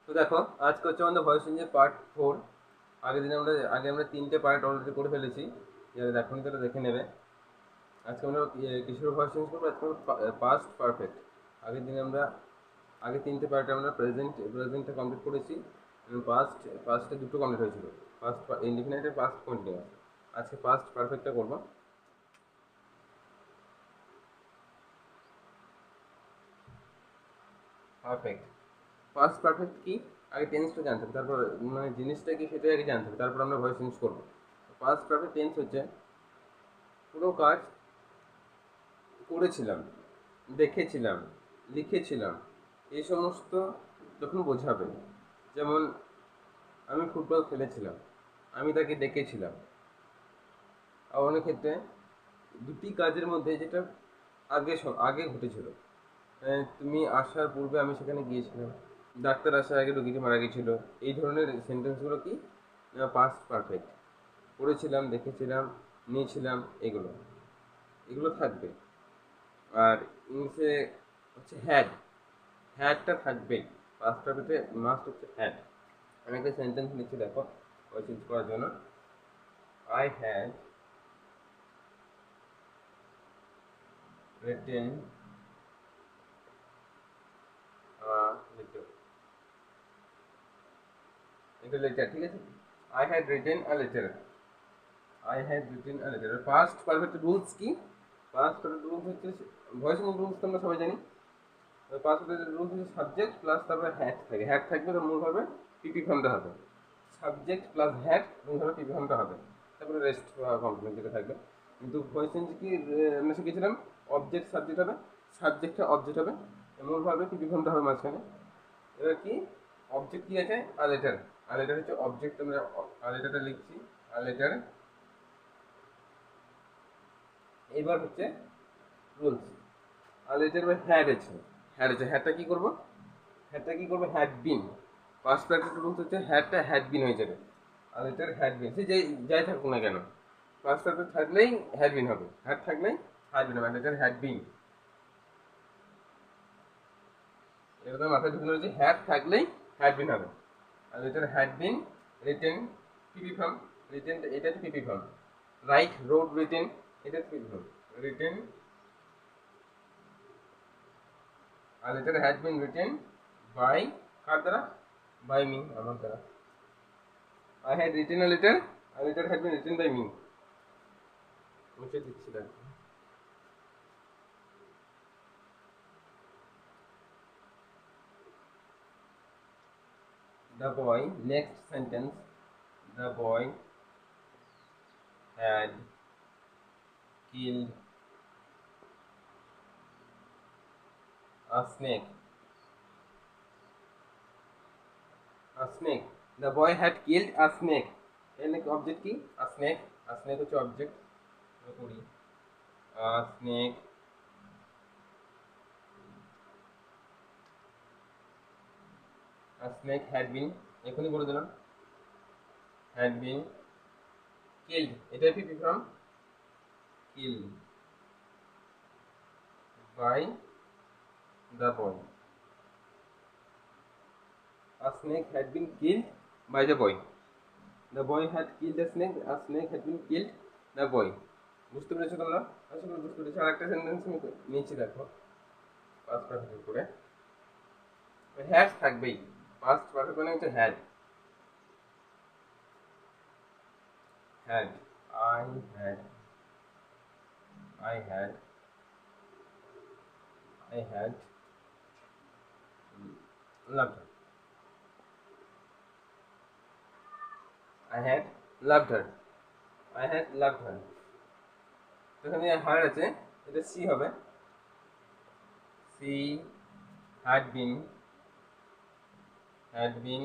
তো দেখো, আজকে হচ্ছে আমাদের ভয়েস চেঞ্জের পার্ট 4। আগে আমরা 3টে পার্ট অলরেডি করে ফেলেছি। যারা দেখুন তারা দেখে নেবে। আজকে আমরা কিশোর ভয়েস চেঞ্জ করবো। আজকে পাস্ট পারফেক্ট। আগের দিনে আমরা আগে 3টে পার্টে আমরা প্রেজেন্টটা কমপ্লিট করেছি, এবং পাস্টে দুটো কমপ্লিট হয়েছিল। পাস্ট ইনডিফিনাইটের পাস্ট কন্টিনিউয়াস। আজকে পাস্ট পারফেক্টটা করবো। পারফেক্ট, পাস্ট পারফেক্ট কি? আগে টেন্সটা জানতে হবে, তারপর মানে জিনিসটা কি সেটা আগে জানতে হবে, তারপর আমরা ভয়েস চেঞ্জ করবো। পাস্ট পারফেক্ট টেন্স হচ্ছে কোনো কাজ করেছিলাম, দেখেছিলাম, লিখেছিলাম, এই সমস্ত যখন বোঝাবে। যেমন আমি ফুটবল খেলেছিলাম, আমি তাকে দেখেছিলাম। আর অনেক ক্ষেত্রে দুটি কাজের মধ্যে যেটা আগে ঘটেছিল, তুমি আসার পূর্বে আমি সেখানে গিয়েছিলাম, ডাক্তার আসার আগে রোগীটি মারা গেছিল। এই ধরনের সেন্টেন্সগুলো কি? Past perfect. পড়েছিলাম, দেখেছিলাম, নিয়েছিলাম, এগুলো এগুলো থাকবে। আর ইংলিশে হচ্ছে হ্যাড, হ্যাডটা থাকবেই। পাস্ট পারফেক্টে মাস্ট হচ্ছে হ্যাড। আমি একটা সেন্টেন্স লিখছি, দেখো ভয়েস চেঞ্জ করার জন্য। I had written letter. এটা লেটার, ঠিক আছে? I had written a letter. I had written a letter. Past perfect rules কি? পাস্ট পারফেক্ট রুলস হচ্ছে ভয়েস চেঞ্জ রুলস তো আমরা সবাই জানি। পাস্ট পারফেক্ট রুলস হচ্ছে সাবজেক্ট প্লাস তারপরে হ্যাড থাকে। হ্যাড থাকবে তো মূল হবে পিপি ফর্মটা হবে। সাবজেক্ট প্লাস হ্যাড মূল হবে পিপি ফর্মটা হবে। তারপরে রেস্ট কমপ্লিমেন্ট যেটা থাকবে। কিন্তু ভয়েস চেঞ্জ কি আমরা শিখেছিলাম? অবজেক্ট সাবজেক্ট হবে, সাবজেক্টটা অবজেক্ট হবে, মূল হবে পিপি ফর্মটা হবে মাঝখানে। এবার কি অবজেক্ট কি আছে? আর লেটার। আর লেটার হচ্ছে অবজেক্ট। আমরা আর লেটারটা লিখছি, আর লেটার। এবার হচ্ছে রুলস। আর লেটার হ্যাড আছে, হ্যাড আছে। হ্যাডটা কি করবো? হ্যাডটা কি করবো? Had been. Past perfect rules হচ্ছে হ্যাডটা হ্যাড বিন হয়ে যাবে। আর লেটার হ্যাড বিন, সে যাই থাকুক না কেন, পাস্ট পারফেক্ট থাকলেই হ্যাড বিন হবে, হ্যাড থাকলেই হ্যাড বিন হবে। লেটার হ্যাড বিন, এটা তো মাথায় ঢুকে রয়েছে। হ্যাড থাকলেই হ্যাড বিন হবে। আর letter had been written PP form. Written এটা হচ্ছে PP form. Right, wrote, written, এটা হচ্ছে পিপি ফর্ম। রিটেন। আর letter had been written by, কার দ্বারা? বাই মি, আমার দ্বারা। I had written a letter, a letter had been written by me. মুছে দিচ্ছি, দেখো। The boy, next sentence, the boy had killed a snake. A snake. The boy had killed a snake. এর নাকি object কি? A snake. A snake হচ্ছে object. করি a snake. A snake had been, এখনই বলে দিলাম, had been killed, এটা পিপি from killed by the boy. A snake had been killed by the boy. The boy had killed a snake. A snake had been killed the boy. বুঝতে পেরেছো তোমরা? আশা করি বুঝতে পেরেছো। আর একটা সেন্টেন্স আমি নিয়েছি, দেখো পাস্ট পারফেক্ট করে। হ্যাড থাকবেই। পাস্ট পারফেক্ট মানে হচ্ছে had. Had, I had, I had, I had loved her. I had loved her. I had loved her. এখানে হার আছে, এটা সি হবে। She had been, had been,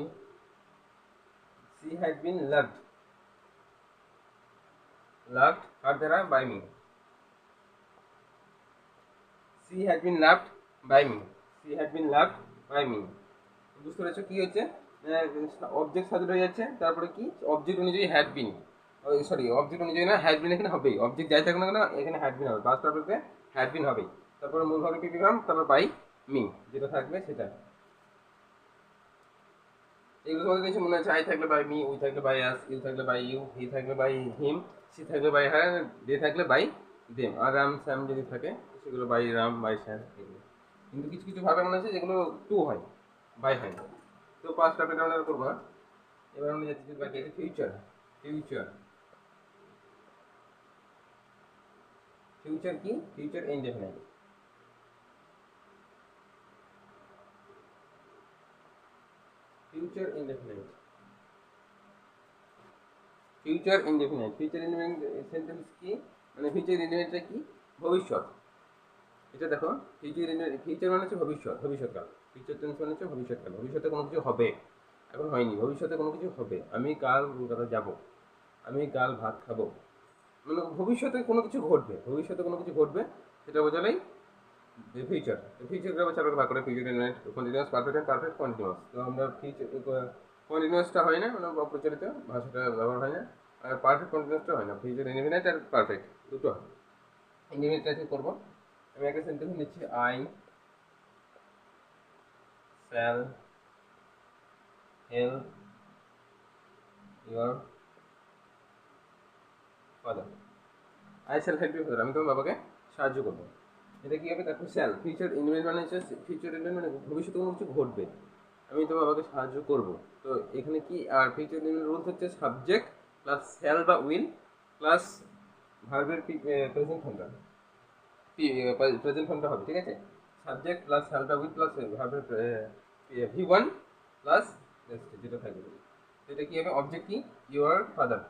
she had been loved, loved her দ্বারা by me. She had been loved by me. She had been loved by me. বুঝতে পেরেছো কি হচ্ছে? Object subject হয়ে যাচ্ছে, তারপরে কি অবজেক্ট অনুযায়ী হ্যাড বিন, সরি অবজেক্ট অনুযায়ী না, হ্যাড বিন এখানে হবেই। অবজেক্ট যাই থাকুক না কেন এখানে হ্যাড বিন হবে। পাস্ট পারফেক্টে হ্যাড বিন হবেই। তারপরে মূল হবে পিপি ফর্ম, তারপর বাই মি যেটা থাকবে সেটা। এগুলো তোমাদের কিছু মনে আছে, আই থাকলে বাই মি, উই থাকলে বাই আস, ইউ থাকলে বাই ইউ, হি থাকলে বাই হিম, সি থাকলে বাই হার, দে থাকলে বাই দেম, আর রাম স্যাম যদি থাকে সেগুলো বাই রাম বাই শ্যাম এগুলো। কিন্তু কিছু কিছু ভাবে মনে আছে যেগুলো টু হয়, বাই হয় না। তো পাঁচ টাকা আমরা করবো। এবার আমরা যাচ্ছি বাকি আছে ফিউচার। ফিউচার, ফিউচার কি? Future indefinite. Future indefinite, future indefinite, future indefinite sentence কি? মানে ফিউচার ইনডেফিনাইটটা কি? ভবিষ্যৎ। এটা দেখো, ফিউচার ফিউচার মানে হচ্ছে ভবিষ্যৎ, ভবিষ্যৎকাল। ফিউচার টেন্স মানে হচ্ছে ভবিষ্যৎকাল, ভবিষ্যতে কোনো কিছু হবে, এখন হয়নি, ভবিষ্যতে কোনো কিছু হবে। আমি কাল কলকাতা যাব, আমি কাল ভাত খাবো, মানে ভবিষ্যতে কোনো কিছু ঘটবে, ভবিষ্যতে কোনো কিছু ঘটবে, সেটা বোঝালেই ফিউচার। ফিউচারকে আবার চার ভাগ করে, future indefinite, continuous, perfect and perfect continuous. তো আমরা ফিউচার কন্টিনিউয়াসটা হয় না, মানে অপ্রচলিত ভাষাটা ব্যবহার হয় না, আর পারফেক্ট কন্টিনিউয়াসটা হয় না। ফিউচার ইনডেফিনাইট আর পারফেক্ট দুটো হয়। ইনডেফিনাইটটা কি করবো? আমি একটা সেন্টেন্স নিচ্ছি, I shall help your father. I shall help your father, আমি তোমার বাবাকে সাহায্য করবো। এটা কি হবে? তারপর শ্যাল, ফিউচার ইনভেন্ট মানে হচ্ছে, ফিউচার ইনভেন্ট মানে ভবিষ্যতে কোনো কিছু ঘটবে, আমি তোমার বাবাকে সাহায্য করবো। তো এখানে কি, আর ফিউচার ইনভেন্ট রুলস হচ্ছে সাবজেক্ট প্লাস শ্যাল বা উইল প্লাস ভার্বের প্রেজেন্ট ফর্মটা, প্রেজেন্ট ফর্মটা হবে, ঠিক আছে? সাবজেক্ট প্লাস শ্যাল বা উইল প্লাস ভার্বের ভি ওয়ান প্লাস যেটা থাকবে, সেটা কি হবে? অবজেক্ট কি? Your father.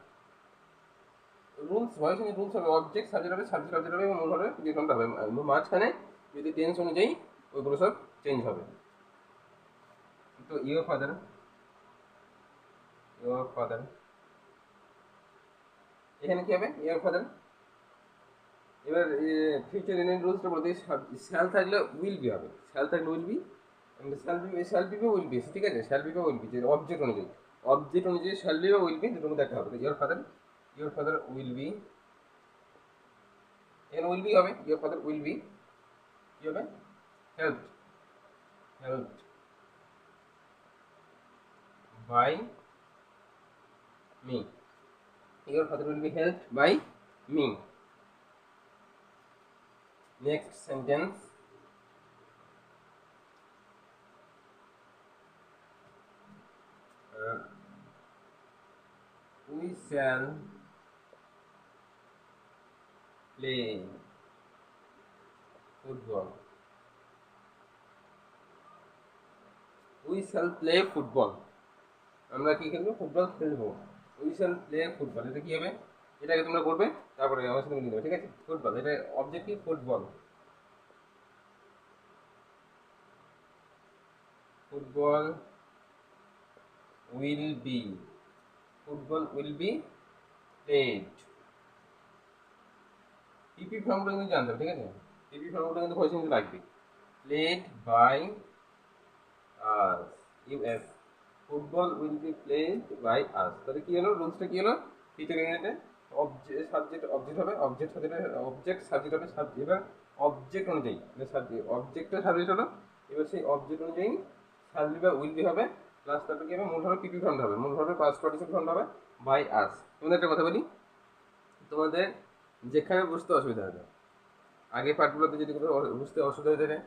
Rules voice rules হবে, অবজেক্ট সাবজেক্ট হবে, সাবজেক্ট অবজেক্ট হবে এবং মূল হবে, ডিফারেন্ট হবে। মাঝখানে যদি টেন্স অনুযায়ী ওইগুলো সব চেঞ্জ হবে। তো ইউর ফাদার, ইউর ফাদার, এখানে কি হবে? Your father. এবার ফিউচার ইন্ডিয়ান রুলসটা বলতে, শ্যাল থাকলে উইল বি হবে, শ্যাল থাকলে উইল বি, শ্যাল বি বা উইল বি, ঠিক আছে? শ্যাল বি বা উইল বি, যে অবজেক্ট অনুযায়ী, অবজেক্ট অনুযায়ী শ্যাল বি বা উইল বি দুটোর মধ্যে একটা হবে। ইউর ফাদার উইল বি, এখানে উইল বি হবে, ইউর ফাদার উইল বি কি হবে? Help, help by me, your father will be helped by me. Next sentence, we shall play football. We shall play football. আমরা কি খেলবো? Football খেলবো। We shall play football, এটা কি হবে? এটাকে তোমরা করবে, তারপরে আমার সাথে মিলিয়ে দেবে, ঠিক আছে? ফুটবল, এটা অবজেক্ট কি? Football. Football will be, football will be played. PP ফর্মগুলো কিন্তু জানতে হবে, ঠিক আছে? পিপি ফর্মগুলো কিন্তু ভয়েস কিন্তু লাগবে। Played by us, us, football will be played by us. তাহলে কি হলো? রুলসটা কি হলো? ফিচার ইউনিটে অবজেক্ট সাবজেক্ট অবজেক্ট হবে, অবজেক্ট সাবজেক্ট, অবজেক্ট সাবজেক্ট হবে, সাবজেক্ট। এবার অবজেক্ট অনুযায়ী, সাবজেক্ট অবজেক্টের সাবজেক্ট হলো, এবার সেই অবজেক্ট অনুযায়ী শাল বি বা উইল বি হবে, প্লাস তারপর কি হবে? মূল হবে পিপি ফর্ম হবে, মূল হবে পাস্ট পার্টিসিপেল ফর্ম হবে বাই আস। তোমাদের একটা কথা বলি, তোমাদের যেখানে বুঝতে অসুবিধা হবে, আগে পার্টগুলোতে যদি কোথাও বুঝতে অসুবিধা হয়ে থাকে,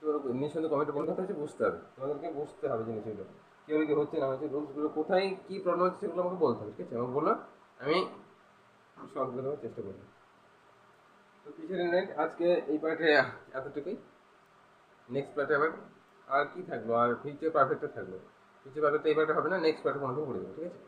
তো নিঃসন্দেহে কমেন্টে বলতে কথা হচ্ছে বুঝতে হবে, তোমাদেরকে বুঝতে হবে জিনিসগুলো কীভাবে কী হচ্ছে না হচ্ছে, রুলসগুলো কোথায় কী প্রবলেম হচ্ছে সেগুলো আমাকে বলতে হবে, ঠিক আছে? আমাকে বললো, আমি সলভ করে দেওয়ার চেষ্টা করবো। তো ফিচার ইনডেফিনাইট আজকে এই পার্টে এতটুকুই। নেক্সট পার্টে আবার আর কি থাকলো? আর ফিউচার পারফেক্টে থাকলো। ফিউচার পারফেক্টে এই পার্টে হবে না, নেক্সট পার্টে কোনো পড়ে দেবো, ঠিক আছে?